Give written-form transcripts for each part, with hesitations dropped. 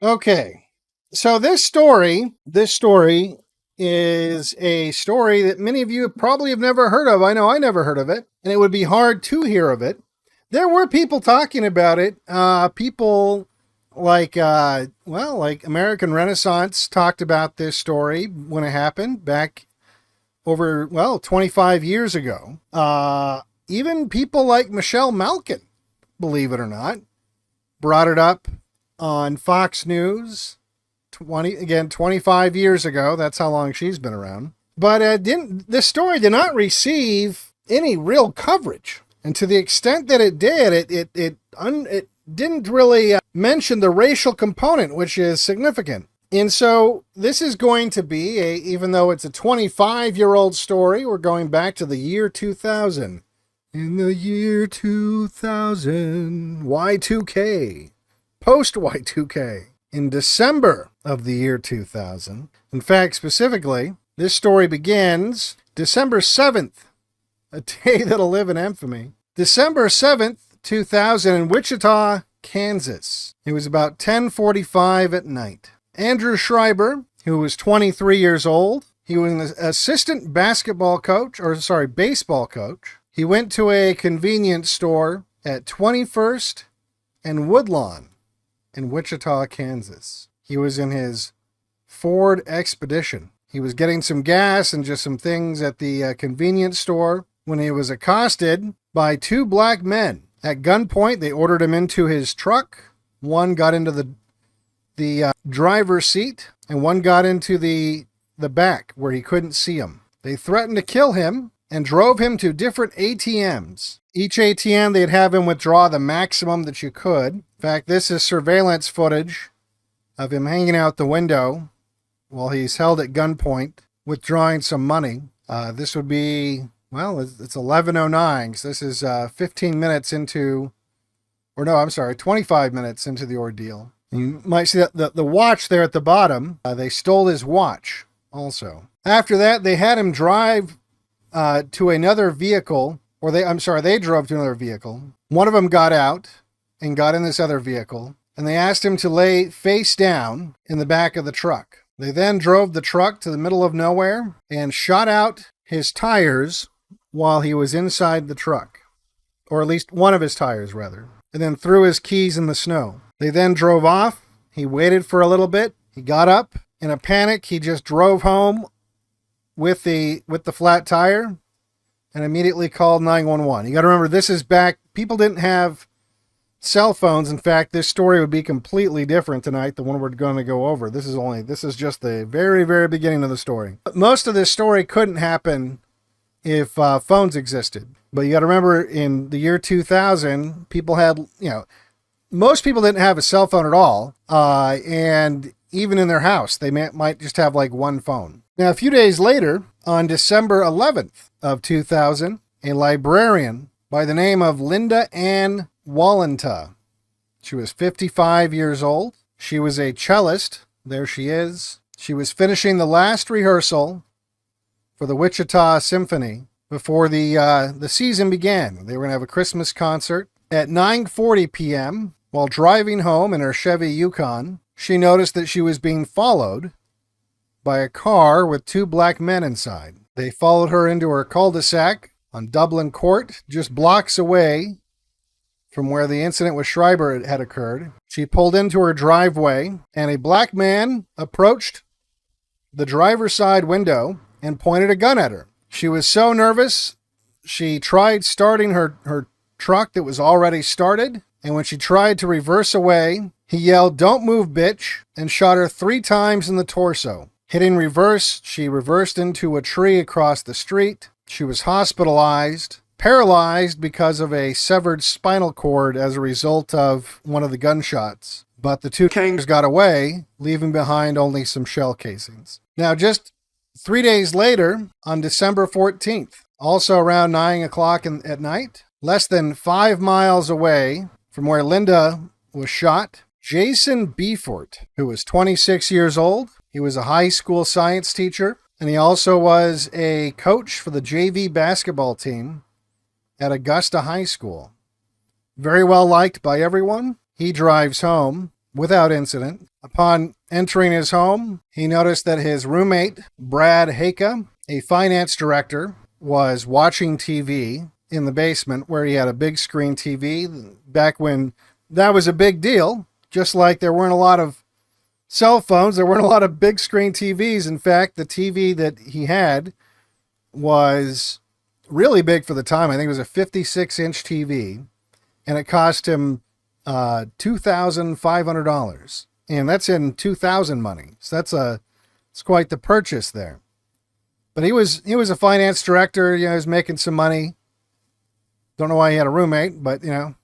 Okay, so this story is a story that many of you probably have never heard of. I know I never heard of it, and it would be hard to hear of it. There were people talking about it. People like, like American Renaissance talked about this story when it happened back over, 25 years ago. Even people like Michelle Malkin, believe it or not, brought it up on Fox News 25 years ago. That's how long she's been around. But this story did not receive any real coverage. And to the extent that it did, it didn't really mention the racial component, which is significant. And so this is going to be, even though it's a 25-year-old story, we're going back to the year 2000. In the year 2000, Y2K, post-Y2K, in December of the year 2000. In fact, specifically, this story begins December 7th, a day that'll live in infamy. December 7th, 2000, in Wichita, Kansas. It was about 10:45 at night. Andrew Schreiber, who was 23 years old, he was an assistant baseball coach. He went to a convenience store at 21st and Woodlawn in Wichita, Kansas. He was in his Ford Expedition. He was getting some gas and just some things at the convenience store when he was accosted by two black men. At gunpoint, they ordered him into his truck. One got into the driver's seat, and one got into the back where he couldn't see him. They threatened to kill him and drove him to different ATMs. Each ATM, they'd have him withdraw the maximum that you could. In fact, this is surveillance footage of him hanging out the window while he's held at gunpoint, withdrawing some money. This would be, it's 11:09, so this is 25 minutes into the ordeal. You might see that the watch there at the bottom, they stole his watch also. After that, they had him drive to another vehicle, they drove to another vehicle. One of them got out and got in this other vehicle, and they asked him to lay face down in the back of the truck. They then drove the truck to the middle of nowhere and shot out his tires while he was inside the truck, or at least one of his tires, rather, and then threw his keys in the snow. They then drove off. He waited for a little bit. He got up. In a panic, he just drove home with the flat tire and immediately called 911. You got to remember, this is back. People didn't have cell phones. In fact, this story would be completely different tonight, the one we're going to go over. This is just the very, very beginning of the story. But most of this story couldn't happen if phones existed. But you got to remember, in the year 2000, people had, most people didn't have a cell phone at all. And even in their house, they might just have like one phone. Now, a few days later, on December 11th of 2000, a librarian by the name of Linda Ann Wallenta. She was 55 years old. She was a cellist. There she is. She was finishing the last rehearsal for the Wichita Symphony before the season began. They were going to have a Christmas concert. At 9:40 p.m., while driving home in her Chevy Yukon, she noticed that she was being followed by a car with two black men inside. They followed her into her cul-de-sac on Dublin Court, just blocks away from where the incident with Schreiber had occurred. She pulled into her driveway, and a black man approached the driver's side window and pointed a gun at her. She was so nervous, she tried starting her truck that was already started, and when she tried to reverse away, he yelled, "Don't move, bitch," and shot her 3 times in the torso. Hitting reverse, she reversed into a tree across the street. She was hospitalized, paralyzed because of a severed spinal cord as a result of one of the gunshots. But the two kings got away, leaving behind only some shell casings. Now, just 3 days later, on December 14th, also around 9 o'clock at night, less than 5 miles away from where Linda was shot, Jason Beaufort, who was 26 years old, he was a high school science teacher, and he also was a coach for the JV basketball team at Augusta High School. Very well liked by everyone. He drives home without incident. Upon entering his home, he noticed that his roommate, Brad Haka, a finance director, was watching TV in the basement where he had a big screen TV back when that was a big deal. Just like there weren't a lot of cell phones, there weren't a lot of big screen TVs. In fact, the TV that he had was really big for the time. I think it was a 56-inch TV, and it cost him $2,500. And that's in 2000 money. So it's quite the purchase there. But he was a finance director, he was making some money. Don't know why he had a roommate, but what are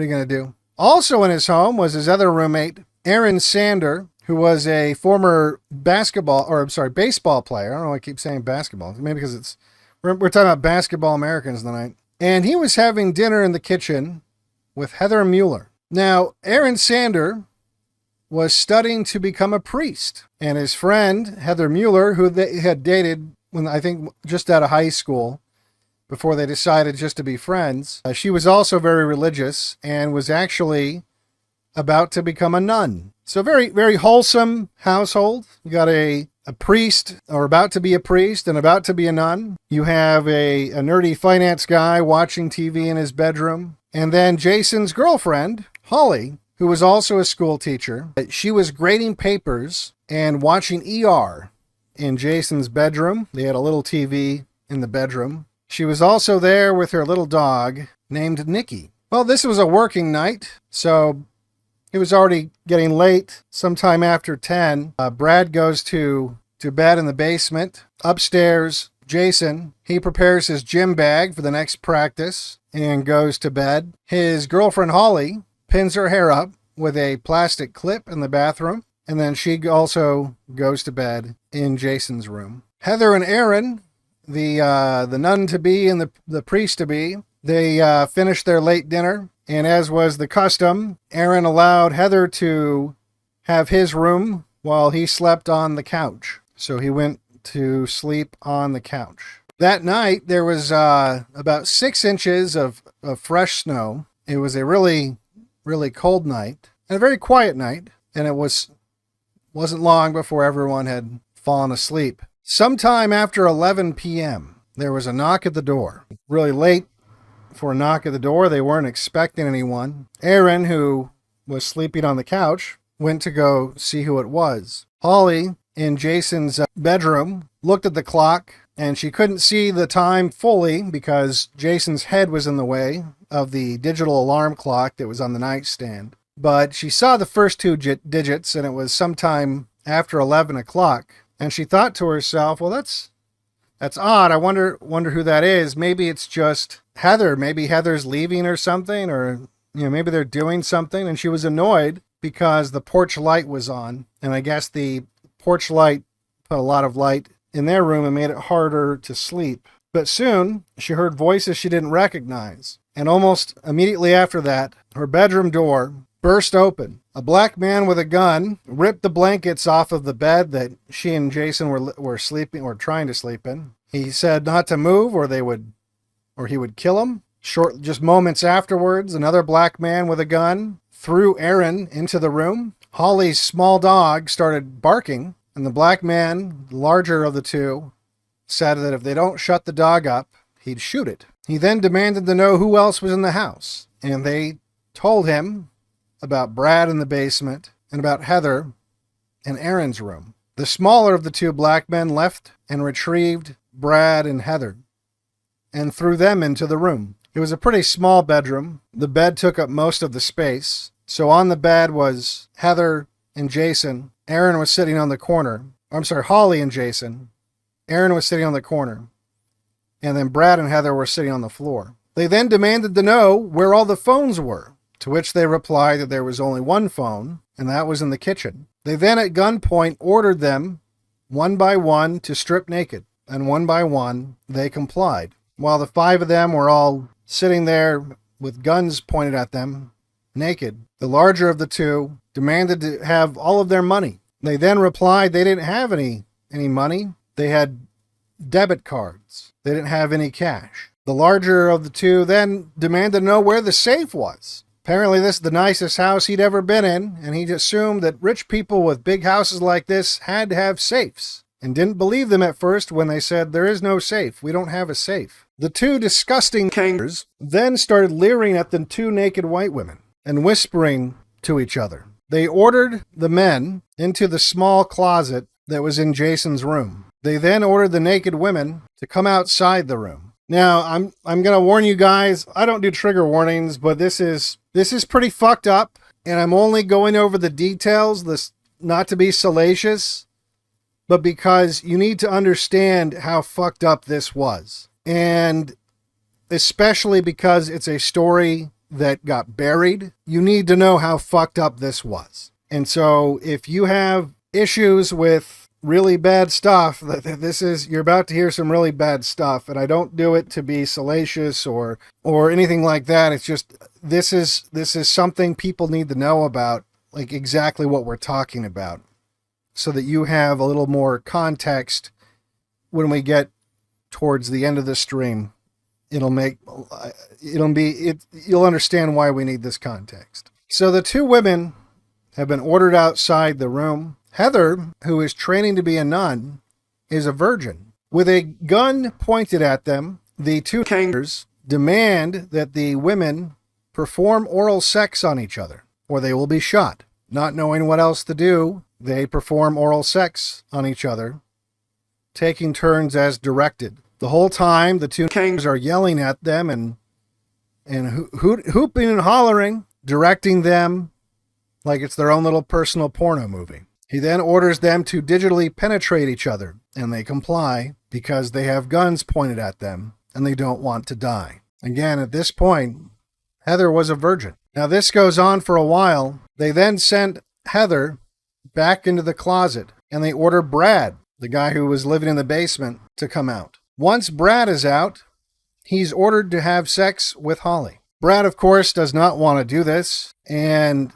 you going to do? Also in his home was his other roommate, Aleksander, who was a former baseball player. I don't know why I keep saying basketball. Maybe because we're talking about basketball Americans tonight. And he was having dinner in the kitchen with Heather Mueller. Now, Aleksander was studying to become a priest. And his friend, Heather Mueller, who they had dated when I think just out of high school, before they decided just to be friends, she was also very religious and was actually about to become a nun. So very, very wholesome household. You got a priest, or about to be a priest, and about to be a nun. You have a nerdy finance guy watching TV in his bedroom. And then Jason's girlfriend, Holly, who was also a school teacher. She was grading papers and watching ER in Jason's bedroom. They had a little TV in the bedroom. She was also there with her little dog named Nikki. Well, this was a working night, so it was already getting late. Sometime after 10, Brad goes to bed in the basement. Upstairs, Jason, he prepares his gym bag for the next practice and goes to bed. His girlfriend, Holly, pins her hair up with a plastic clip in the bathroom, and then she also goes to bed in Jason's room. Heather and Aaron, the nun-to-be and the priest-to-be, they finished their late dinner, and as was the custom, Aaron allowed Heather to have his room while he slept on the couch. So he went to sleep on the couch. That night, there was about 6 inches of fresh snow. It was a really, really cold night, and a very quiet night, and it wasn't long before everyone had fallen asleep. Sometime after 11 p.m., there was a knock at the door. Really late for a knock at the door. They weren't expecting anyone. Aaron, who was sleeping on the couch, went to go see who it was. Holly, in Jason's bedroom, looked at the clock, and she couldn't see the time fully because Jason's head was in the way of the digital alarm clock that was on the nightstand. But she saw the first 2 digits, and it was sometime after 11 o'clock. And she thought to herself, well, that's odd. I wonder who that is. Maybe it's just Heather. Maybe Heather's leaving or something, or maybe they're doing something. And she was annoyed because the porch light was on, and I guess the porch light put a lot of light in their room and made it harder to sleep. But soon she heard voices she didn't recognize, and almost immediately after that, her bedroom door burst open. A black man with a gun ripped the blankets off of the bed that she and Jason were sleeping or trying to sleep in. He said not to move or he would kill him. Just moments afterwards, another black man with a gun threw Aaron into the room. Holly's small dog started barking, and the black man, the larger of the two, said that if they don't shut the dog up, he'd shoot it. He then demanded to know who else was in the house, and they told him about Brad in the basement and about Heather in Aaron's room. The smaller of the 2 black men left and retrieved Brad and Heather and threw them into the room. It was a pretty small bedroom. The bed took up most of the space. So on the bed was Heather and Jason. Aaron was sitting on the corner. Holly and Jason. Aaron was sitting on the corner. And then Brad and Heather were sitting on the floor. They then demanded to know where all the phones were, to which they replied that there was only one phone, and that was in the kitchen. They then at gunpoint ordered them, one by one, to strip naked, and one by one, they complied. While the 5 of them were all sitting there with guns pointed at them, naked, the larger of the 2 demanded to have all of their money. They then replied they didn't have any money. They had debit cards. They didn't have any cash. The larger of the 2 then demanded to know where the safe was. Apparently this is the nicest house he'd ever been in, and he assumed that rich people with big houses like this had to have safes, and didn't believe them at first when they said, there is no safe, we don't have a safe. The two disgusting kangaroos then started leering at the two naked white women and whispering to each other. They ordered the men into the small closet that was in Jason's room. They then ordered the naked women to come outside the room. Now, I'm going to warn you guys, I don't do trigger warnings, but this is pretty fucked up, and I'm only going over the details, this not to be salacious, but because you need to understand how fucked up this was. And especially because it's a story that got buried, you need to know how fucked up this was. And so if you have issues with really bad stuff, you're about to hear some really bad stuff, and I don't do it to be salacious or anything like that. It's just this is something people need to know about, like exactly what we're talking about, so that you have a little more context when we get towards the end of the stream. You'll understand why we need this context. So the two women have been ordered outside the room. Heather, who is training to be a nun, is a virgin. With a gun pointed at them, the two kangaroos demand that the women perform oral sex on each other, or they will be shot. Not knowing what else to do, they perform oral sex on each other, taking turns as directed. The whole time, the two kangaroos are yelling at them and hooping and hollering, directing them like it's their own little personal porno movie. He then orders them to digitally penetrate each other, and they comply because they have guns pointed at them and they don't want to die. Again, at this point, Heather was a virgin. Now this goes on for a while. They then sent Heather back into the closet, and they order Brad, the guy who was living in the basement, to come out. Once Brad is out, he's ordered to have sex with Holly. Brad, of course, does not want to do this, and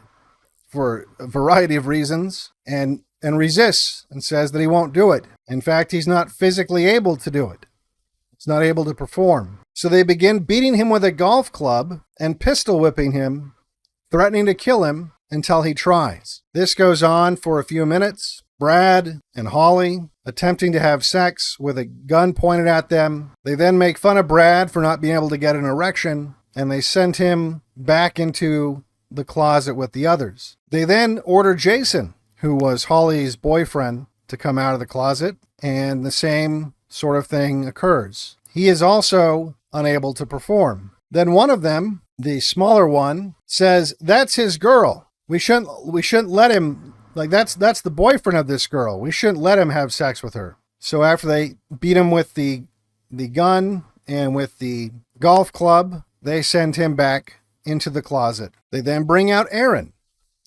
for a variety of reasons, and resists and says that he won't do it. In fact, he's not physically able to do it. He's not able to perform. So they begin beating him with a golf club and pistol whipping him, threatening to kill him until he tries. This goes on for a few minutes. Brad and Holly attempting to have sex with a gun pointed at them. They then make fun of Brad for not being able to get an erection, and they send him back into the closet with the others. They then order Jason, who was Holly's boyfriend, to come out of the closet, and the same sort of thing occurs. He is also unable to perform. Then one of them, the smaller one, says, that's his girl. We shouldn't let him, like that's the boyfriend of this girl. We shouldn't let him have sex with her. So after they beat him with the gun and with the golf club, they send him back into the closet. They then bring out Aaron,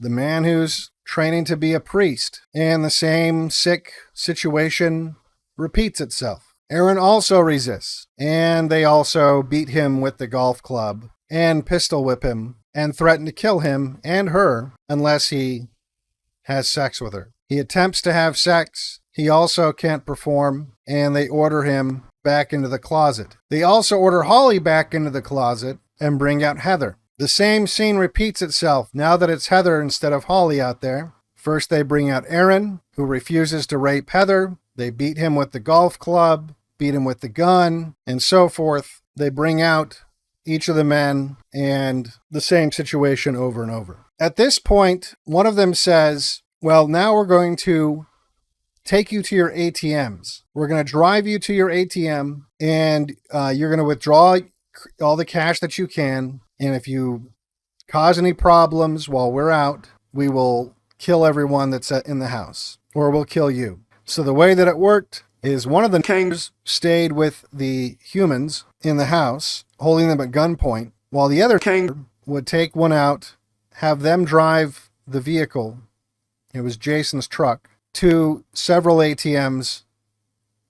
the man who's training to be a priest, and the same sick situation repeats itself. Aaron also resists, and they also beat him with the golf club and pistol whip him and threaten to kill him and her unless he has sex with her. He attempts to have sex. He also can't perform, and they order him back into the closet. They also order Holly back into the closet and bring out Heather. The same scene repeats itself now that it's Heather instead of Holly out there. First they bring out Aaron, who refuses to rape Heather. They beat him with the golf club, beat him with the gun, and so forth. They bring out each of the men, and the same situation over and over. At this point, one of them says, well, now we're going to take you to your ATMs. We're going to drive you to your ATM, and you're going to withdraw all the cash that you can. And if you cause any problems while we're out, we will kill everyone that's in the house, or we'll kill you. So the way that it worked is one of the kangaroos stayed with the humans in the house, holding them at gunpoint, while the other kangaroo would take one out, have them drive the vehicle, it was Jason's truck, to several ATMs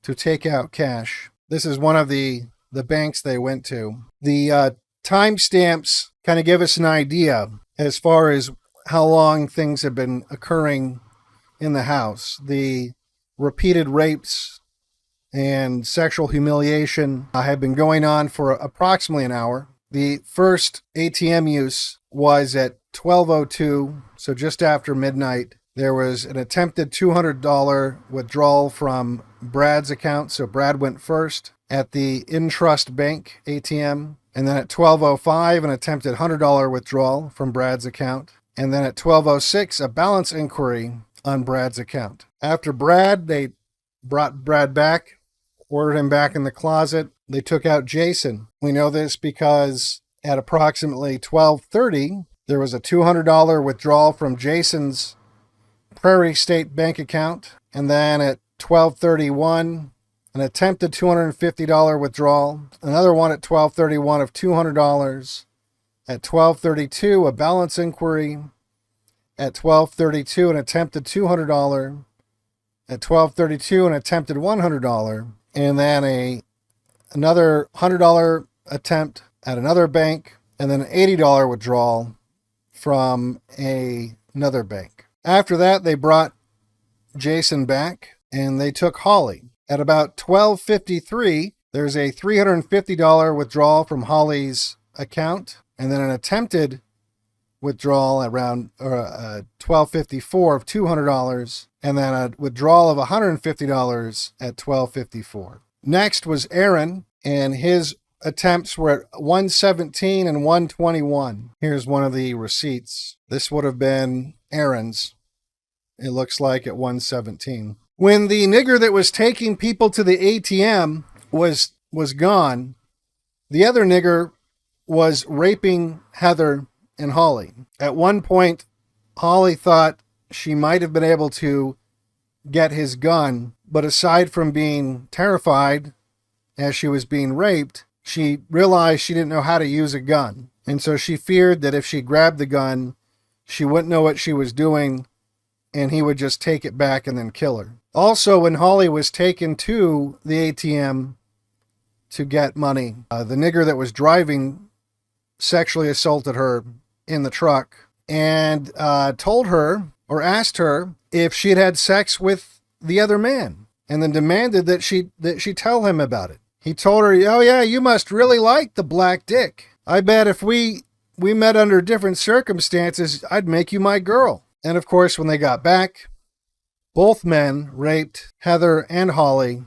to take out cash. This is one of the banks they went to. The timestamps kind of give us an idea as far as how long things have been occurring in the house. The repeated rapes and sexual humiliation have been going on for approximately an hour. The first ATM use was at 12:02, so just after midnight. There was an attempted $200 withdrawal from Brad's account, so Brad went first at the Intrust Bank ATM, and then at 12:05 an attempted $100 withdrawal from Brad's account, and then at 12:06 a balance inquiry on Brad's account. After Brad, they brought Brad back, ordered him back in the closet. They took out Jason. We know this because at approximately 12:30 there was a $200 withdrawal from Jason's Prairie State Bank account, and then at 12:31 an attempted $250 withdrawal, another one at 12:31 of $200, at 12:32 a balance inquiry, at 12:32 an attempted $200, at 12:32 an attempted $100, and then another $100 attempt at another bank, and then an $80 withdrawal from another bank. After that, they brought Jason back, and they took Holly. At about 12:53, there's a $350 withdrawal from Holly's account, and then an attempted withdrawal around 12:54 of $200, and then a withdrawal of $150 at 12:54. Next was Aaron, and his attempts were at 117 and 121. Here's one of the receipts. This would have been Aaron's. It looks like at 117. When the nigger that was taking people to the ATM was gone, the other nigger was raping Heather and Holly. At one point, Holly thought she might have been able to get his gun, but aside from being terrified as she was being raped, she realized she didn't know how to use a gun. And so she feared that if she grabbed the gun, she wouldn't know what she was doing, and he would just take it back and then kill her. Also, when Holly was taken to the ATM to get money, the nigger that was driving sexually assaulted her in the truck and told her or asked her if she had had sex with the other man, and then demanded that she tell him about it. He told her, "Oh yeah, you must really like the black dick. I bet if we met under different circumstances, I'd make you my girl." And of course, when they got back, both men raped Heather and Holly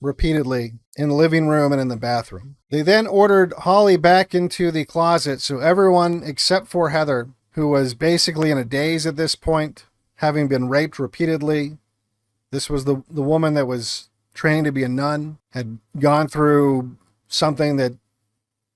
repeatedly in the living room and in the bathroom. They then ordered Holly back into the closet, so everyone except for Heather, who was basically in a daze at this point, having been raped repeatedly. This was the woman that was training to be a nun, had gone through something that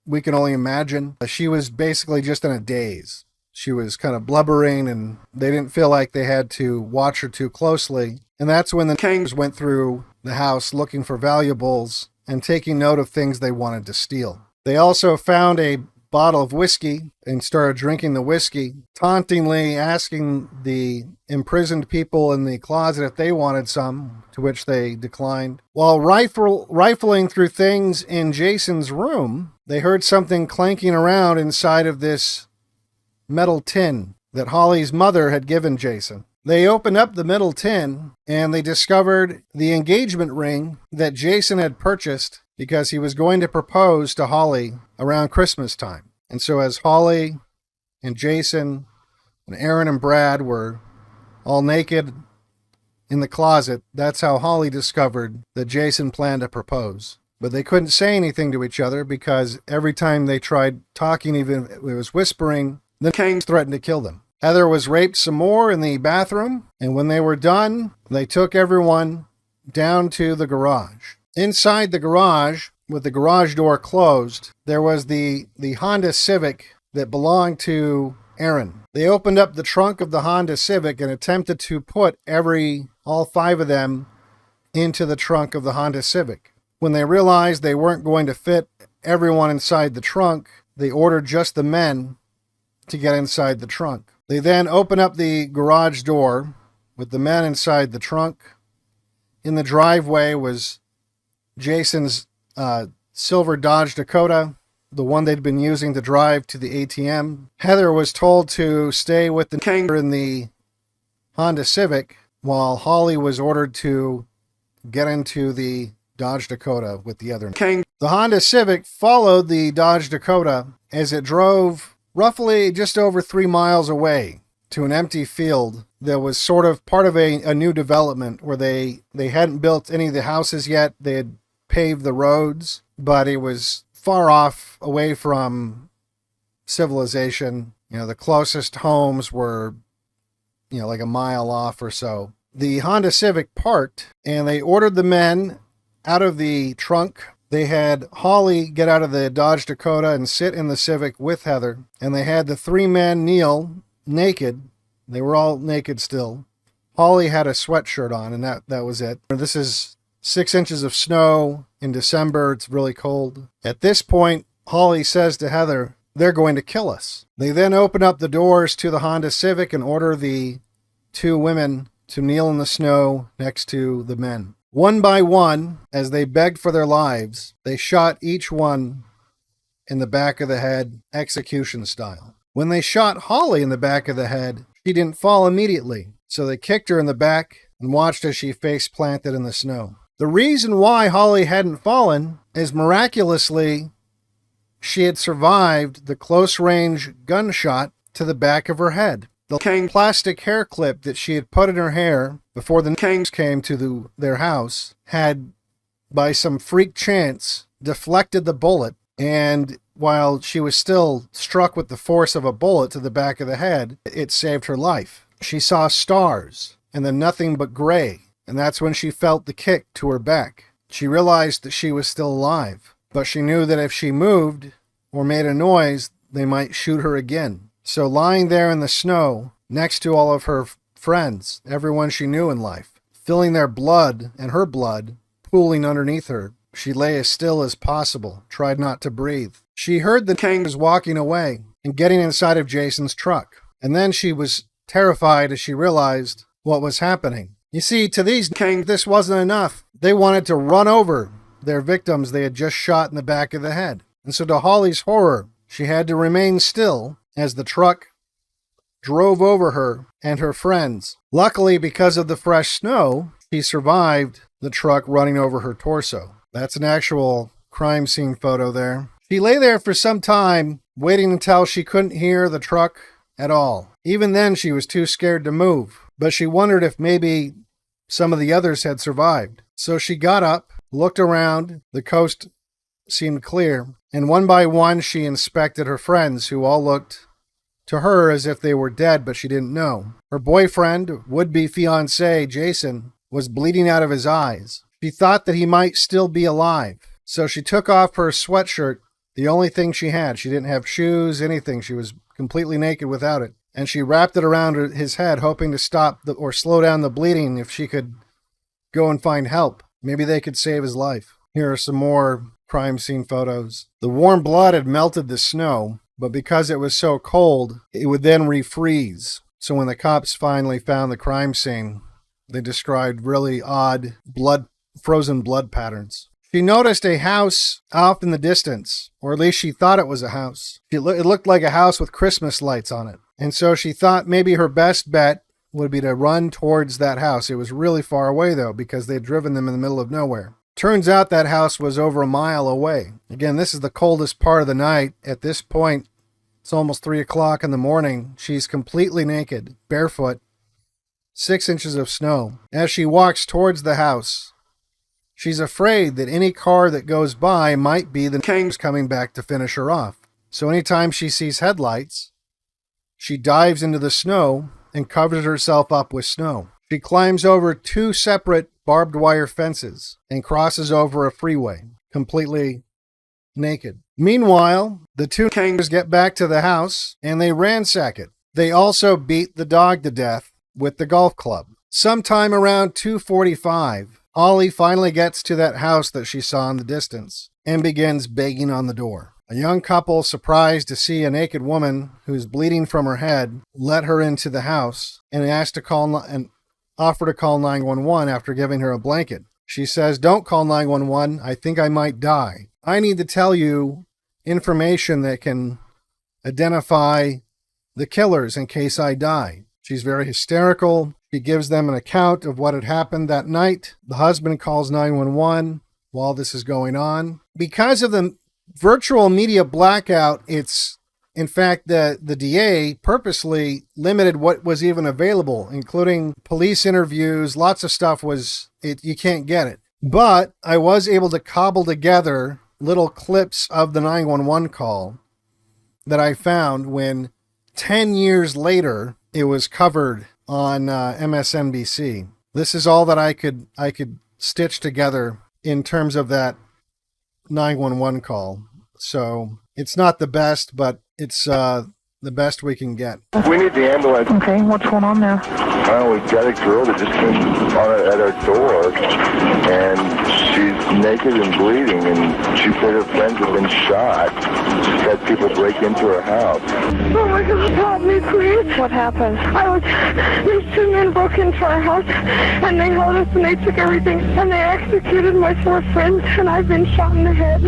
we can only imagine. She was basically just in a daze. She was kind of blubbering, and they didn't feel like they had to watch her too closely. And that's when the Kings went through the house looking for valuables and taking note of things they wanted to steal. They also found a bottle of whiskey and started drinking the whiskey, tauntingly asking the imprisoned people in the closet if they wanted some, to which they declined. While rifling through things in Jason's room, they heard something clanking around inside of this metal tin that Holly's mother had given Jason. They opened up the metal tin and they discovered the engagement ring that Jason had purchased because he was going to propose to Holly around Christmas time. And so as Holly and Jason and Aaron and Brad were all naked in the closet, that's how Holly discovered that Jason planned to propose. But they couldn't say anything to each other because every time they tried talking, even if it was whispering, the Kings threatened to kill them. Heather was raped some more in the bathroom, and when they were done, they took everyone down to the garage. Inside the garage, with the garage door closed, there was the Honda Civic that belonged to Aaron. They opened up the trunk of the Honda Civic and attempted to put all 5 of them into the trunk of the Honda Civic. When they realized they weren't going to fit everyone inside the trunk, they ordered just the men to get inside the trunk. They then opened up the garage door with the men inside the trunk. In the driveway was Jason's silver Dodge Dakota, the one they'd been using to drive to the ATM. Heather was told to stay with the King in the Honda Civic, while Holly was ordered to get into the Dodge Dakota with the other King. The Honda Civic followed the Dodge Dakota as it drove roughly just over 3 miles away to an empty field that was sort of part of a new development where they hadn't built any of the houses yet. They had paved the roads, but it was far off away from civilization. You know, the closest homes were, you know, like a mile off or so. The Honda Civic parked, and they ordered the men out of the trunk. They had Holly get out of the Dodge Dakota and sit in the Civic with Heather, and they had the 3 men kneel naked. They were all naked still. Holly had a sweatshirt on, and that was it. This is 6 inches of snow in December. It's really cold. At this point, Holly says to Heather, "They're going to kill us." They then open up the doors to the Honda Civic and order the 2 women to kneel in the snow next to the men. One by one, as they begged for their lives, they shot each one in the back of the head, execution style. When they shot Holly in the back of the head, she didn't fall immediately, so they kicked her in the back and watched as she face planted in the snow. The reason why Holly hadn't fallen is miraculously she had survived the close-range gunshot to the back of her head. The plastic hair clip that she had put in her hair before the Kangs came to their house had, by some freak chance, deflected the bullet, and while she was still struck with the force of a bullet to the back of the head, it saved her life. She saw stars and then nothing but gray, and that's when she felt the kick to her back. She realized that she was still alive, but she knew that if she moved or made a noise, they might shoot her again. So lying there in the snow, next to all of her friends, everyone she knew in life, feeling their blood and her blood pooling underneath her, she lay as still as possible, tried not to breathe. She heard the Kangs walking away and getting inside of Jason's truck, and then she was terrified as she realized what was happening. You see, to these Kangs, this wasn't enough. They wanted to run over their victims they had just shot in the back of the head. And so to Holly's horror, she had to remain still as the truck drove over her and her friends. Luckily, because of the fresh snow, she survived the truck running over her torso. That's an actual crime scene photo there. She lay there for some time, waiting until she couldn't hear the truck at all. Even then, she was too scared to move, but she wondered if maybe some of the others had survived. So she got up, looked around, the coast seemed clear, and one by one she inspected her friends, who all looked to her as if they were dead, but she didn't know. Her boyfriend, would-be fiancé, Jason, was bleeding out of his eyes. She thought that he might still be alive, so she took off her sweatshirt, the only thing she had. She didn't have shoes, anything. She was completely naked without it. And she wrapped it around his head, hoping to stop or slow down the bleeding if she could go and find help. Maybe they could save his life. Here are some more crime scene photos. The warm blood had melted the snow, but because it was so cold, it would then refreeze. So when the cops finally found the crime scene, they described really odd frozen blood patterns. She noticed a house off in the distance, or at least she thought it was a house. It looked like a house with Christmas lights on it. And so she thought maybe her best bet would be to run towards that house. It was really far away, though, because they'd driven them in the middle of nowhere. Turns out that house was over a mile away. Again, this is the coldest part of the night. At this point, it's almost 3 o'clock in the morning. She's completely naked, barefoot, 6 inches of snow. As she walks towards the house, she's afraid that any car that goes by might be the Kangs coming back to finish her off. So anytime she sees headlights, she dives into the snow and covers herself up with snow. She climbs over 2 separate barbed wire fences and crosses over a freeway, completely naked. Meanwhile, the 2 Kangs get back to the house and they ransack it. They also beat the dog to death with the golf club. Sometime around 2:45, Holly finally gets to that house that she saw in the distance and begins begging on the door. A young couple, surprised to see a naked woman who's bleeding from her head, let her into the house and offer to call 911 after giving her a blanket. She says, "Don't call 911. I think I might die. I need to tell you information that can identify the killers in case I die." She's very hysterical. She gives them an account of what had happened that night. The husband calls 911 while this is going on. Because of the virtual media blackout, it's In fact, the DA purposely limited what was even available, including police interviews. Lots of stuff you can't get it. But I was able to cobble together little clips of the 911 call that I found when 10 years later it was covered on MSNBC. This is all that I could stitch together in terms of that 911 call. So it's not the best, but it's the best we can get. We need the ambulance. Okay, what's going on now? We got a girl that just came at our door, and she's naked and bleeding, and she said her friends have been shot. She's had people break into her house. Oh my God, help me, please. What happened? These two men broke into our house, and they held us, and they took everything, and they executed my 4 friends, and I've been shot in the head.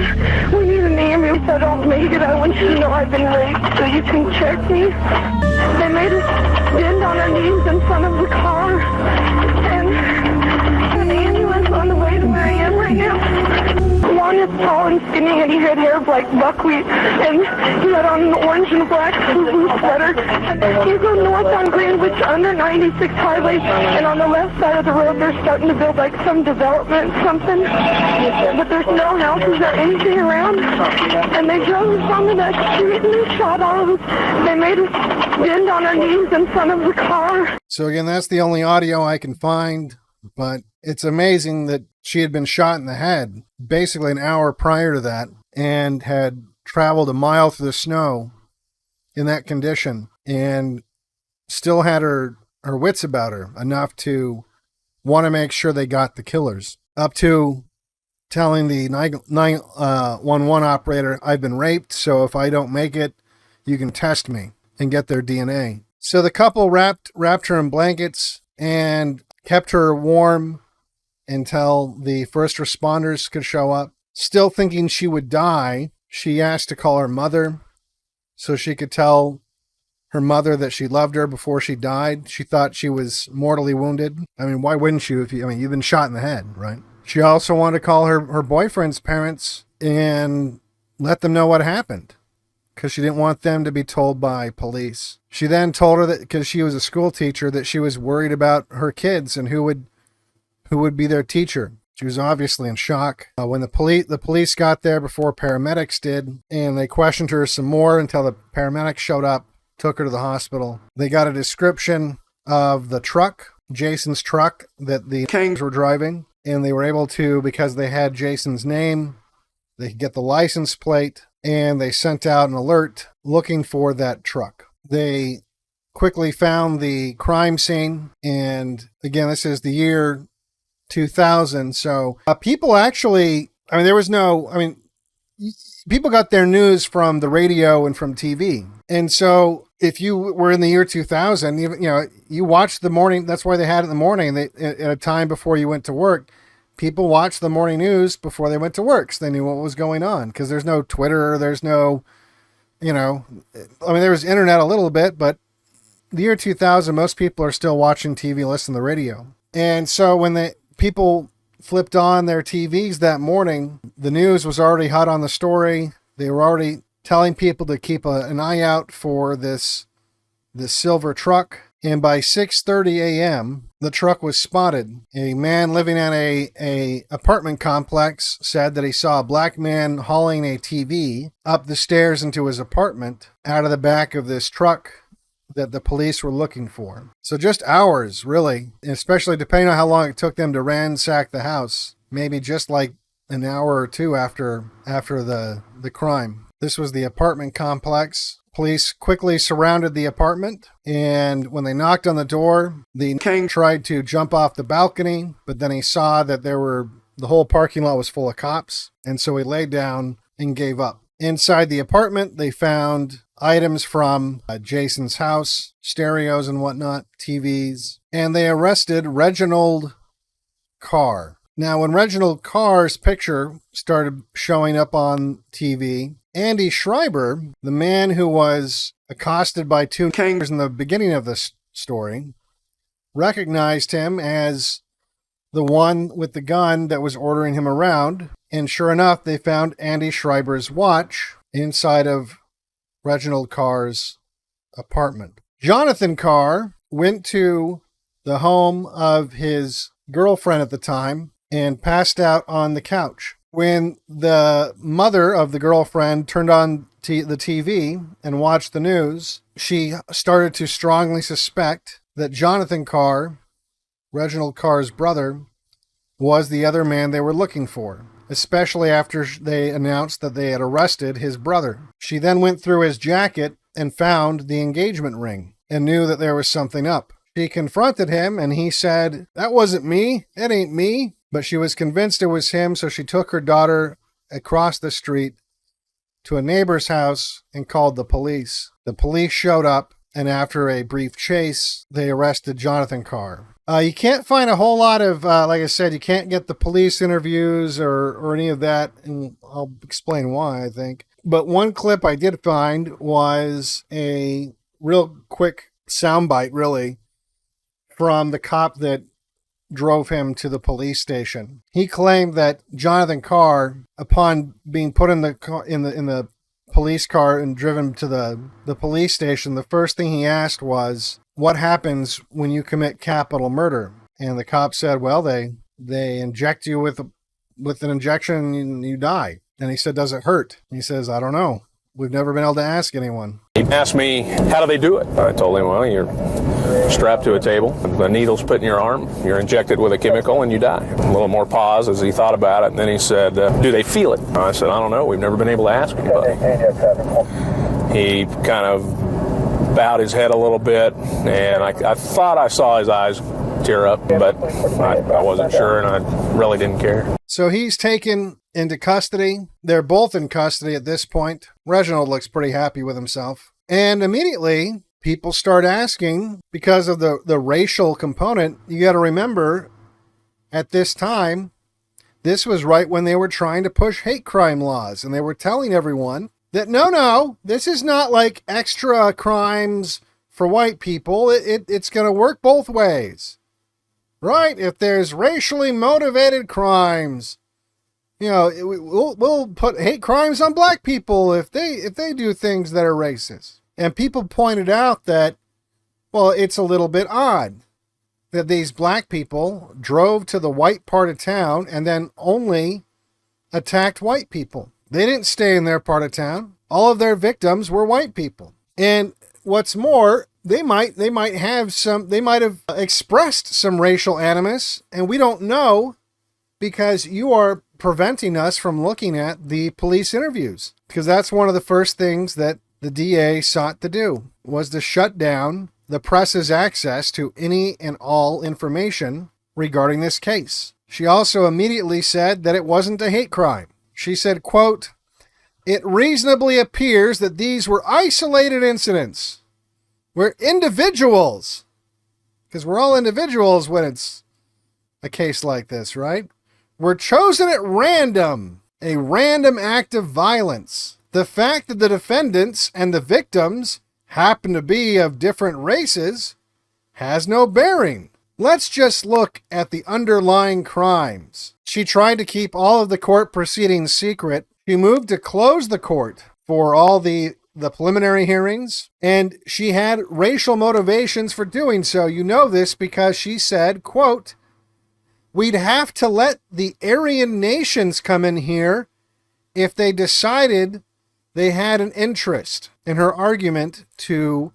We need an ambulance. I don't make it. I want you to know I've been raped, so you can check me. They made us bend on our knees in front of the car, and an ambulance on the way to where I am right now. One is tall and skinny, and he had hair like buckwheat, and he had on an orange and black blue sweater. He's on north on Greenwich under 96 highway, and on the left side of the road they're starting to build like some development, something, but there's no houses or anything around, and they drove us onto that street and they shot all of us. They made us bend on our knees in front of the car. So again, that's the only audio I can find, but it's amazing that she had been shot in the head basically an hour prior to that and had traveled a mile through the snow in that condition and still had her wits about her enough to want to make sure they got the killers, up to telling the 911 operator, I've been raped, so if I don't make it, you can test me and get their DNA. So the couple wrapped her in blankets and kept her warm until the first responders could show up. Still thinking she would die, she asked to call her mother so she could tell her mother that she loved her before she died. She thought she was mortally wounded. I mean, why wouldn't you you've been shot in the head, right? She also wanted to call her boyfriend's parents and let them know what happened, because she didn't want them to be told by police. She then told her that, because she was a school teacher, that she was worried about her kids and who would be their teacher. She was obviously in shock. When the police got there before paramedics did, and they questioned her some more until the paramedics showed up, took her to the hospital. They got a description of the truck, Jason's truck, that the Kings were driving, and they were able to, because they had Jason's name, they could get the license plate, and they sent out an alert looking for that truck. They quickly found the crime scene, and again, this is the year 2000, so people actually, people got their news from the radio and from TV, and so if you were in the year 2000, you watched the morning, that's why they had it in the morning, at a time before you went to work. People watched the morning news before they went to work, so they knew what was going on, because there's no Twitter, there's no, there was internet a little bit, but the year 2000, most people are still watching TV, listening to the radio. And so when people flipped on their TVs that morning, the news was already hot on the story. They were already telling people to keep an eye out for this silver truck. And by 6:30 a.m., the truck was spotted. A man living in a apartment complex said that he saw a black man hauling a TV up the stairs into his apartment out of the back of this truck that the police were looking for. So just hours, really, especially depending on how long it took them to ransack the house. Maybe just like an hour or two after the crime. This was the apartment complex. Police quickly surrounded the apartment, and when they knocked on the door, the king tried to jump off the balcony, but then he saw that the whole parking lot was full of cops, and so he laid down and gave up. Inside the apartment, they found items from Jason's house, stereos and whatnot, TVs, and they arrested Reginald Carr. Now, when Reginald Carr's picture started showing up on TV, Andy Schreiber, the man who was accosted by two kings in the beginning of this story, recognized him as the one with the gun that was ordering him around. And sure enough, they found Andy Schreiber's watch inside of Reginald Carr's apartment. Jonathan Carr went to the home of his girlfriend at the time and passed out on the couch. When the mother of the girlfriend turned on the TV and watched the news, she started to strongly suspect that Jonathan Carr, Reginald Carr's brother, was the other man they were looking for, especially after they announced that they had arrested his brother. She then went through his jacket and found the engagement ring and knew that there was something up. She confronted him and he said, "That wasn't me. It ain't me." But she was convinced it was him, so she took her daughter across the street to a neighbor's house and called the police. The police showed up, and after a brief chase, they arrested Jonathan Carr. You can't find a whole lot of, like I said, you can't get the police interviews or any of that, and I'll explain why, I think. But one clip I did find was a real quick soundbite, really, from the cop that drove him to the police station. He claimed that Jonathan Carr, upon being put in the police car and driven to the police station, the first thing he asked was, "What happens when you commit capital murder?" And the cop said, "Well, they inject you with an injection and you die." And he said, "Does it hurt?" And he says, "I don't know. We've never been able to ask anyone." He asked me, "How do they do it?" I told him, "Well, you're strapped to a table, the needle's put in your arm, you're injected with a chemical, and you die." A little more pause as he thought about it, and then he said, "Do they feel it?" I said, "I don't know. We've never been able to ask anybody." He kind of bowed his head a little bit, and I thought I saw his eyes tear up, but I wasn't sure, and I really didn't care. So he's taken into custody. They're both in custody at this point. Reginald looks pretty happy with himself. And immediately, people start asking, because of the racial component, you got to remember, at this time, this was right when they were trying to push hate crime laws, and they were telling everyone that, no, this is not like extra crimes for white people. It's going to work both ways. Right? If there's racially motivated crimes, we'll put hate crimes on black people if they do things that are racist. And people pointed out that, well, it's a little bit odd that these black people drove to the white part of town and then only attacked white people. They didn't stay in their part of town. All of their victims were white people. And what's more, they might have expressed some racial animus, and we don't know, because you are preventing us from looking at the police interviews, because that's one of the first things that the DA sought to do, was to shut down the press's access to any and all information regarding this case. She also immediately said that it wasn't a hate crime. She said, quote, "It reasonably appears that these were isolated incidents. We're individuals," because we're all individuals when it's a case like this, right? "Were chosen at random, a random act of violence. The fact that the defendants and the victims happen to be of different races has no bearing. Let's just look at the underlying crimes." She tried to keep all of the court proceedings secret. She moved to close the court for all the preliminary hearings, and she had racial motivations for doing so. You know this because she said, quote, "We'd have to let the Aryan nations come in here if they decided they had an interest," in her argument to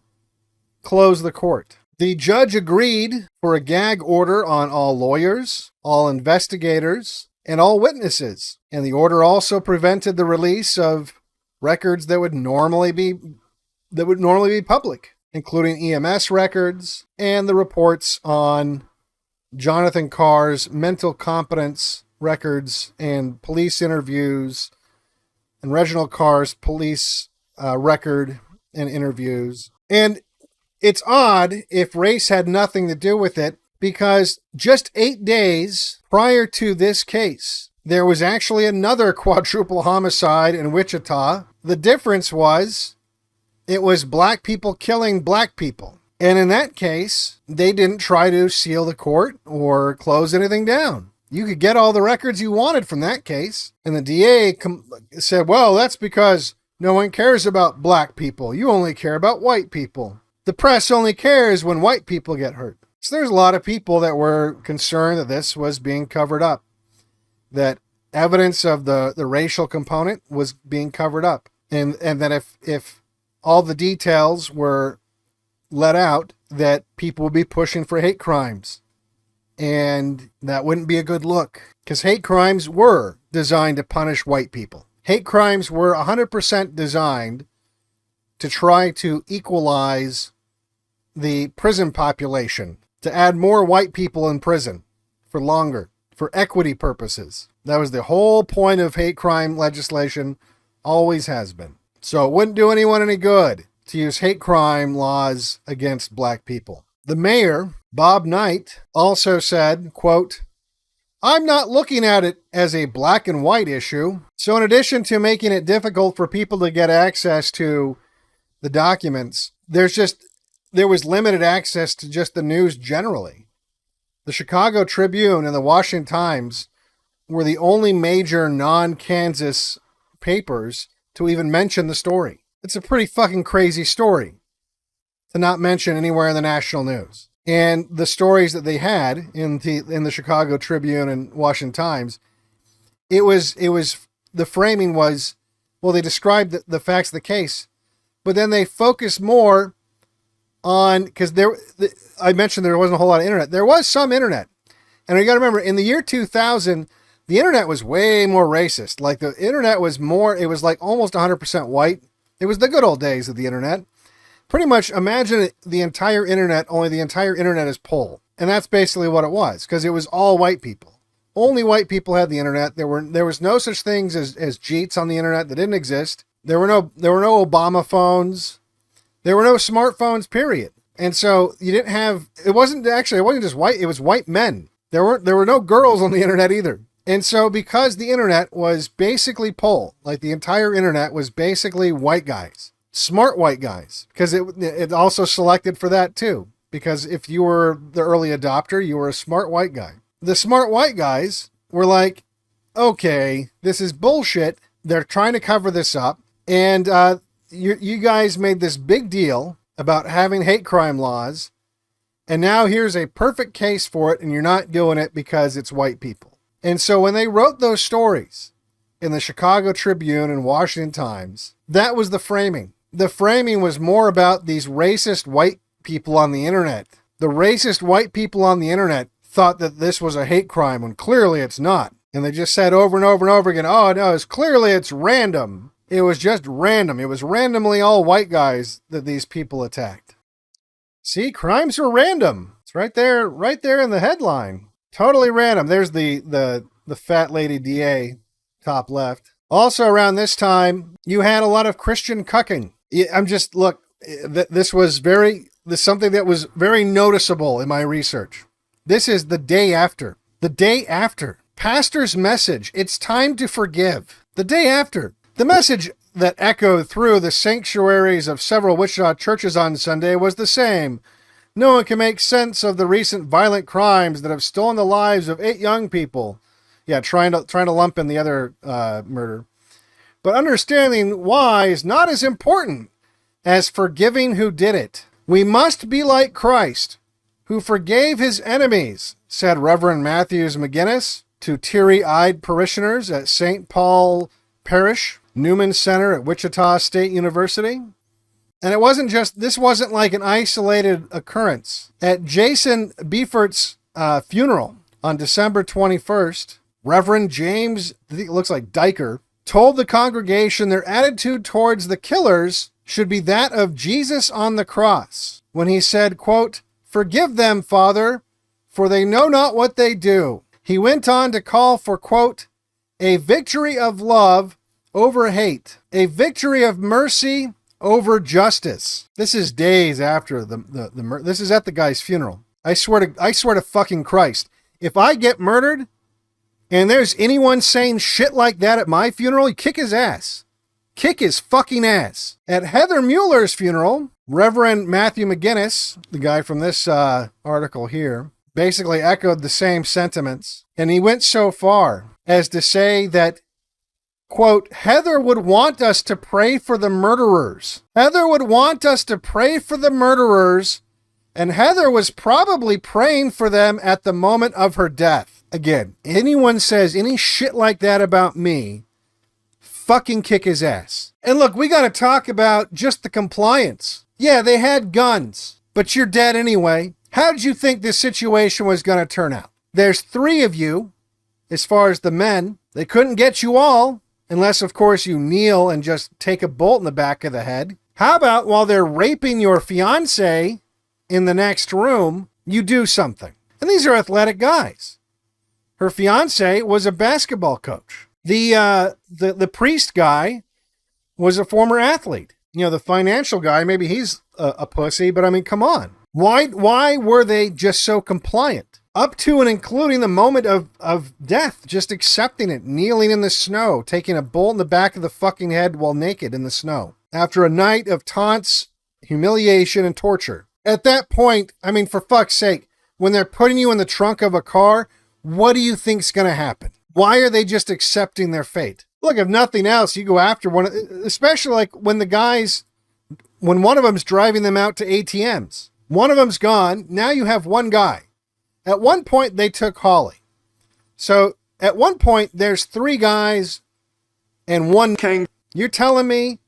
close the court. The judge agreed for a gag order on all lawyers, all investigators, and all witnesses. And the order also prevented the release of records that would normally be public, including EMS records and the reports on Jonathan Carr's mental competence records and police interviews, and Reginald Carr's police record and interviews. And it's odd if race had nothing to do with it, because just 8 days prior to this case, there was actually another quadruple homicide in Wichita. The difference was it was black people killing black people. And in that case, they didn't try to seal the court or close anything down. You could get all the records you wanted from that case. And the DA said, well, that's because No one cares about black people. You only care about white people. The press only cares when white people get hurt. So there's a lot of people that were concerned that this was being covered up, that evidence of the racial component was being covered up, and that if all the details were let out, that people would be pushing for hate crimes. And that wouldn't be a good look, because hate crimes were designed to punish white people. Hate crimes were 100% designed to try to equalize the prison population, to add more white people in prison for longer, for equity purposes. That was the whole point of hate crime legislation, always has been. So it wouldn't do anyone any good to use hate crime laws against black people. The mayor, Bob Knight, also said, quote, "I'm not looking at it as a black and white issue. So in addition to making it difficult for people to get access to the documents, there was limited access to just the news generally. The Chicago Tribune and the Washington Times were the only major non-Kansas papers to even mention the story. It's a pretty fucking crazy story to not mention anywhere in the national news. And the stories that they had in the Chicago Tribune and Washington Times, it was the framing was, well, they described the facts of the case, but then they focused more on, because I mentioned there wasn't a whole lot of internet. There was some internet. And you got to remember, in the year 2000, the internet was way more racist. Like the internet was more, it was like almost 100% white. It was the good old days of the internet. Pretty much imagine the entire internet, only the entire internet is pole. And that's basically what it was, because it was all white people. Only white people had the internet. There was no such things as Jeets on the internet that didn't exist. There were no Obama phones. There were no smartphones, period. And so you didn't have, it wasn't just white, it was white men. There were no girls on the internet either. And so because the internet was basically pole, like the entire internet was basically white guys, smart white guys, because it also selected for that too. Because if you were the early adopter, you were a smart white guy. The smart white guys were like, okay, this is bullshit. They're trying to cover this up. And you guys made this big deal about having hate crime laws. And now here's a perfect case for it. And you're not doing it because it's white people. And so when they wrote those stories in the Chicago Tribune and Washington Times, that was the framing. The framing was more about these racist white people on the internet. The racist white people on the internet thought that this was a hate crime when clearly it's not. And they just said over and over and over again, oh no, it's random. It was just random. It was randomly all white guys that these people attacked. See, crimes are random. It's right there in the headline. Totally random. There's the fat lady DA, top left. Also around this time, you had a lot of Christian cucking. This was something that was very noticeable in my research. This is the day after. The day after. Pastor's message, it's time to forgive. The day after. The message that echoed through the sanctuaries of several Wichita churches on Sunday was the same. No one can make sense of the recent violent crimes that have stolen the lives of 8 young people. Yeah, trying to lump in the other murder. But understanding why is not as important as forgiving who did it. We must be like Christ, who forgave his enemies, said Reverend Matthews McGinnis to teary-eyed parishioners at St. Paul Parish, Newman Center at Wichita State University. And this wasn't like an isolated occurrence. At Jason Beefort's funeral on December 21st, Reverend James, I think it looks like Diker, told the congregation their attitude towards the killers should be that of Jesus on the cross, when he said, quote, "Forgive them, Father, for they know not what they do." He went on to call for, quote, "a victory of love over hate, a victory of mercy over justice." This is days after this is at the guy's funeral. I swear to fucking Christ, if I get murdered and there's anyone saying shit like that at my funeral, you kick his ass. Kick his fucking ass. At Heather Mueller's funeral, Reverend Matthew McGinnis, the guy from this article here, basically echoed the same sentiments. And he went so far as to say that quote, Heather would want us to pray for the murderers. Heather would want us to pray for the murderers, and Heather was probably praying for them at the moment of her death. Again, anyone says any shit like that about me, fucking kick his ass. And look, we got to talk about just the compliance. Yeah, they had guns, but you're dead anyway. How did you think this situation was going to turn out? There's 3 of you, as far as the men. They couldn't get you all, unless, of course, you kneel and just take a bolt in the back of the head. How about while they're raping your fiancé in the next room, you do something? And these are athletic guys. Her fiancé was a basketball coach. The priest guy was a former athlete. You know, the financial guy, maybe he's a pussy, but I mean, come on. Why were they just so compliant? Up to and including the moment of death, just accepting it, kneeling in the snow, taking a bolt in the back of the fucking head while naked in the snow. After a night of taunts, humiliation, and torture. At that point, I mean, for fuck's sake, when they're putting you in the trunk of a car, what do you think's going to happen? Why are they just accepting their fate? Look, if nothing else, you go after one, especially like when one of them's driving them out to ATMs. One of them's gone. Now you have one guy. At one point, they took Holly. So at one point, there's 3 guys and 1 king. You're telling me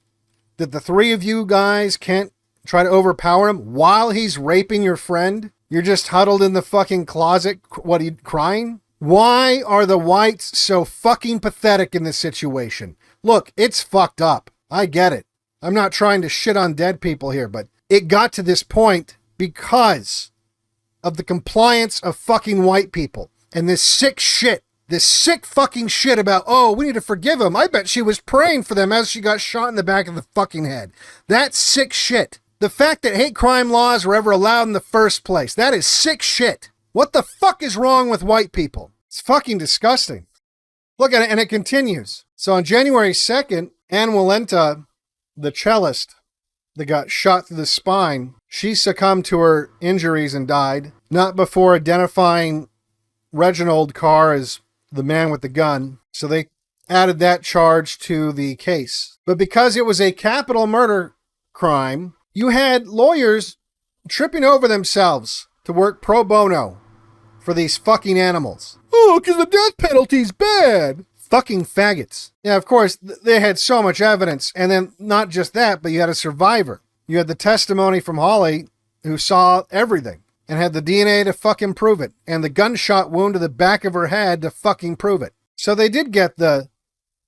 that the 3 of you guys can't try to overpower him while he's raping your friend? You're just huddled in the fucking closet. What, are you crying? Why are the whites so fucking pathetic in this situation? Look, it's fucked up. I get it. I'm not trying to shit on dead people here, but it got to this point because of the compliance of fucking white people. And this sick fucking shit about, oh, we need to forgive him. I bet she was praying for them as she got shot in the back of the fucking head. That's sick shit. The fact that hate crime laws were ever allowed in the first place, that is sick shit. What the fuck is wrong with white people? It's fucking disgusting. Look at it, and it continues. So on January 2nd, Ann Walenta, the cellist that got shot through the spine, she succumbed to her injuries and died, not before identifying Reginald Carr as the man with the gun. So they added that charge to the case. But because it was a capital murder crime, you had lawyers tripping over themselves to work pro bono for these fucking animals. Oh, because the death penalty's bad. Fucking faggots. Yeah, of course, they had so much evidence. And then not just that, but you had a survivor. You had the testimony from Holly, who saw everything and had the DNA to fucking prove it. And the gunshot wound to the back of her head to fucking prove it. So they did get the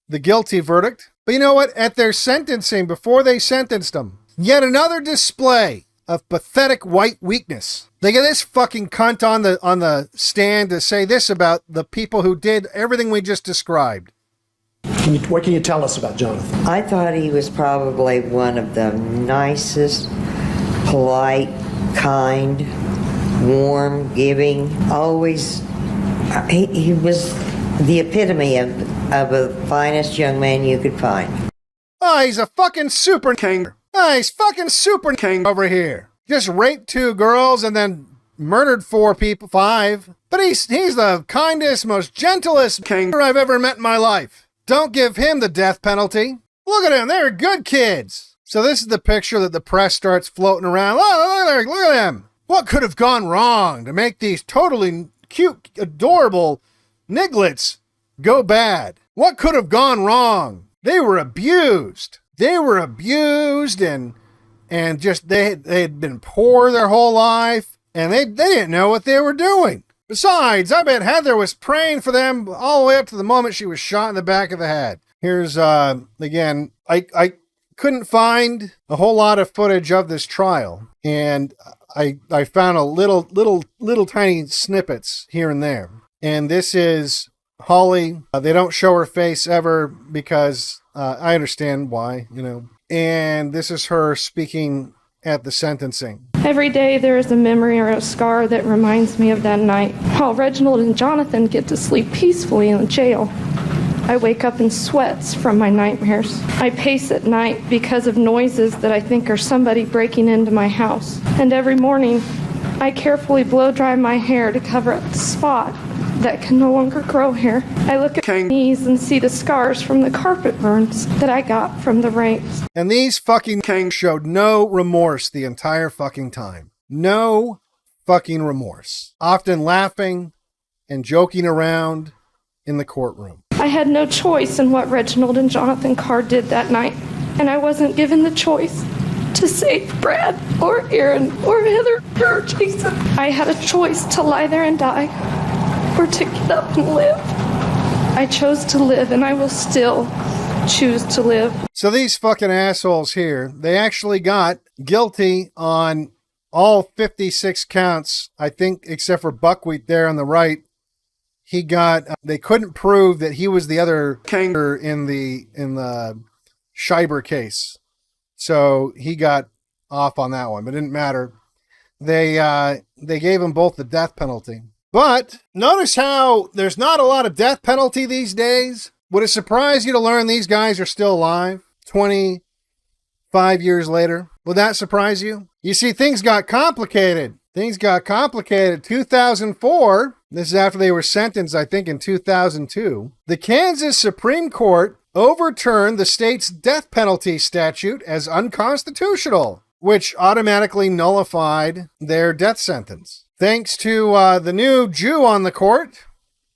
guilty verdict. But you know what? At their sentencing, before they sentenced them, yet another display of pathetic white weakness. They get this fucking cunt on the stand to say this about the people who did everything we just described. What can you tell us about Jonathan? I thought he was probably one of the nicest, polite, kind, warm, giving, always, he was the epitome of the finest young man you could find. Oh, he's a fucking super king. Oh, he's fucking super king over here. Just raped 2 girls and then murdered 5. But he's the kindest, most gentlest king I've ever met in my life. Don't give him the death penalty. Look at him. They're good kids. So this is the picture that the press starts floating around. Look at them. What could have gone wrong to make these totally cute, adorable nigglets go bad? What could have gone wrong? They were abused. They were abused and just they had been poor their whole life and they didn't know what they were doing. Besides, I bet Heather was praying for them all the way up to the moment she was shot in the back of the head. Here's, again, I couldn't find a whole lot of footage of this trial, and I found a little tiny snippets here and there. And this is Holly. They don't show her face ever because I understand why, you know. And this is her speaking at the sentencing. Every day there is a memory or a scar that reminds me of that night. While Reginald and Jonathan get to sleep peacefully in the jail, I wake up in sweats from my nightmares. I pace at night because of noises that I think are somebody breaking into my house. And every morning, I carefully blow dry my hair to cover up the spot that can no longer grow hair. I look at my knees and see the scars from the carpet burns that I got from the rapes. And these fucking kings showed no remorse the entire fucking time. No fucking remorse. Often laughing and joking around in the courtroom. I had no choice in what Reginald and Jonathan Carr did that night, and I wasn't given the choice to save Brad or Aaron or Heather or Jason. I had a choice to lie there and die or to get up and live. I chose to live, and I will still choose to live. So these fucking assholes here, they actually got guilty on all 56 counts, I think, except for Buckwheat there on the right. He got, they couldn't prove that he was the other Kanger in the Schreiber case. So he got off on that one, but it didn't matter. They gave him both the death penalty. But notice how there's not a lot of death penalty these days. Would it surprise you to learn these guys are still alive 25 years later? Would that surprise you? You see, things got complicated. 2004, this is after they were sentenced, I think, in 2002. The Kansas Supreme Court overturned the state's death penalty statute as unconstitutional, which automatically nullified their death sentence. Thanks to the new Jew on the court,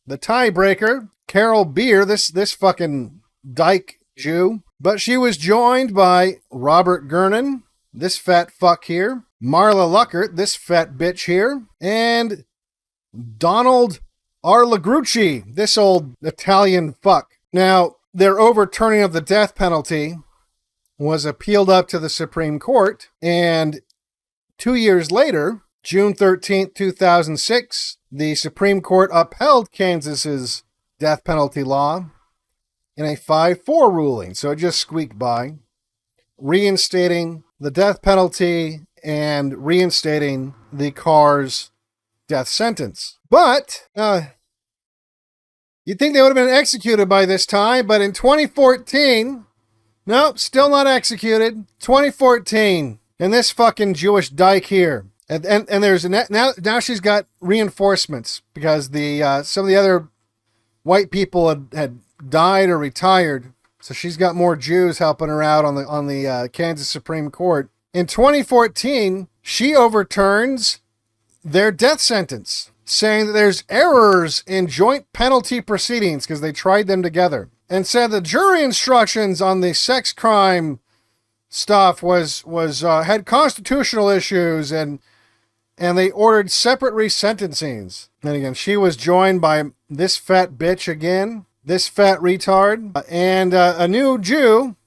the tiebreaker, Carol Beer, this fucking dyke Jew. But she was joined by Robert Gernon, this fat fuck here, Marla Luckert, this fat bitch here, and Donald Arlegrucci, this old Italian fuck. Now, their overturning of the death penalty was appealed up to the Supreme Court, and 2 years later, June 13th, 2006, the Supreme Court upheld Kansas's death penalty law in a 5-4 ruling, so it just squeaked by, reinstating the death penalty and reinstating the Carr's death sentence. But you'd think they would have been executed by this time, but in 2014, nope, still not executed. 2014, and this fucking Jewish dyke here, and there's now she's got reinforcements because the some of the other white people had died or retired, so she's got more Jews helping her out on the Kansas Supreme Court. In 2014, she overturns their death sentence, saying that there's errors in joint penalty proceedings because they tried them together, and said the jury instructions on the sex crime stuff was had constitutional issues, and they ordered separate resentencings. And again, she was joined by this fat bitch again, this fat retard, and a new Jew,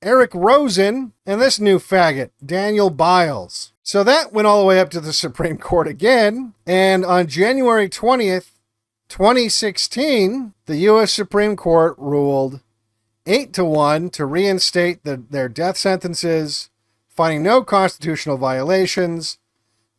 Eric Rosen, and this new faggot, Daniel Biles. So that went all the way up to the Supreme Court again, and on January 20th, 2016, the U.S. Supreme Court ruled 8-1 to reinstate their death sentences, finding no constitutional violations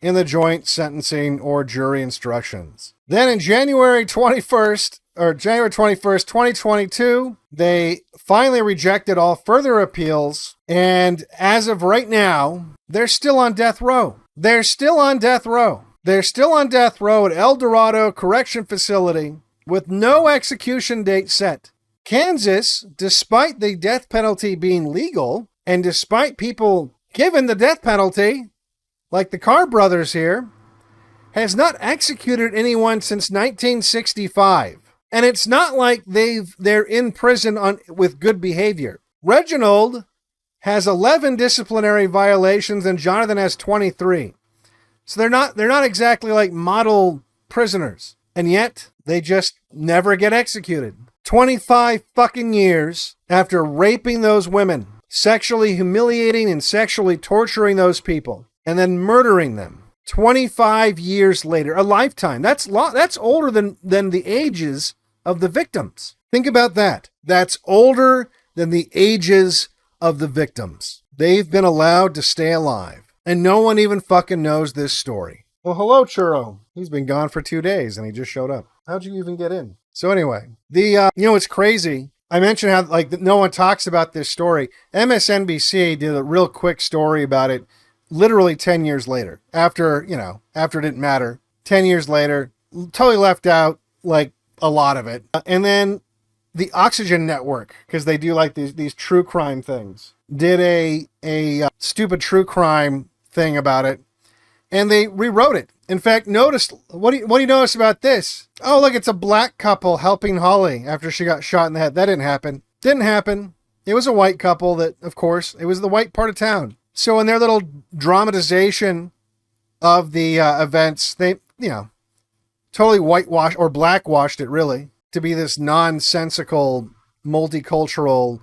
in the joint sentencing or jury instructions. Then in January 21st, 2022, they finally rejected all further appeals, and as of right now, they're still on death row. They're still on death row. They're still on death row at El Dorado Correction Facility with no execution date set. Kansas, despite the death penalty being legal, and despite people given the death penalty, like the Carr brothers here, has not executed anyone since 1965. And it's not like they're in prison with good behavior. Reginald has 11 disciplinary violations and Jonathan has 23. So they're not exactly like model prisoners. And yet they just never get executed. 25 fucking years after raping those women, sexually humiliating and sexually torturing those people, and then murdering them. 25 years later, a lifetime. That's older than the ages of the victims. Think about that. That's older than the ages of the victims. They've been allowed to stay alive. And no one even fucking knows this story. Well, hello, Churro. He's been gone for 2 days and he just showed up. How'd you even get in? So anyway, it's crazy. I mentioned how no one talks about this story. MSNBC did a real quick story about it literally 10 years later, after it didn't matter. 10 years later, totally left out like a lot of it. And then the Oxygen Network, because they do like these true crime things, did a stupid true crime thing about it, and they rewrote it. In fact, what do you notice about this? Oh, look, it's a black couple helping Holly after she got shot in the head. That didn't happen. Didn't happen. It was a white couple that, of course, it was the white part of town. So in their little dramatization of the events, they, totally whitewashed or blackwashed it, really, to be this nonsensical, multicultural,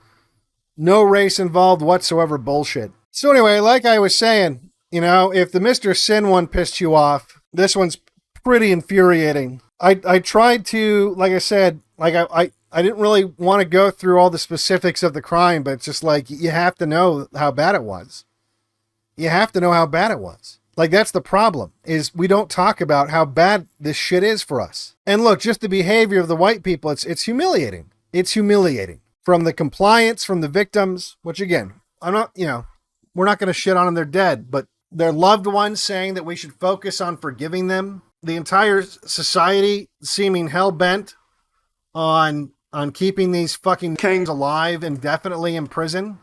no race involved whatsoever bullshit. So anyway, like I was saying, if the Mr. Sin one pissed you off, this one's pretty infuriating. I tried to, like I said, I didn't really want to go through all the specifics of the crime, but it's just like, you have to know how bad it was. You have to know how bad it was. Like, that's the problem, is we don't talk about how bad this shit is for us. And look, just the behavior of the white people, it's humiliating. It's humiliating. From the compliance, from the victims, which again, I'm not, we're not going to shit on them, they're dead, but their loved ones saying that we should focus on forgiving them. The entire society seeming hell-bent on keeping these fucking kings alive indefinitely in prison.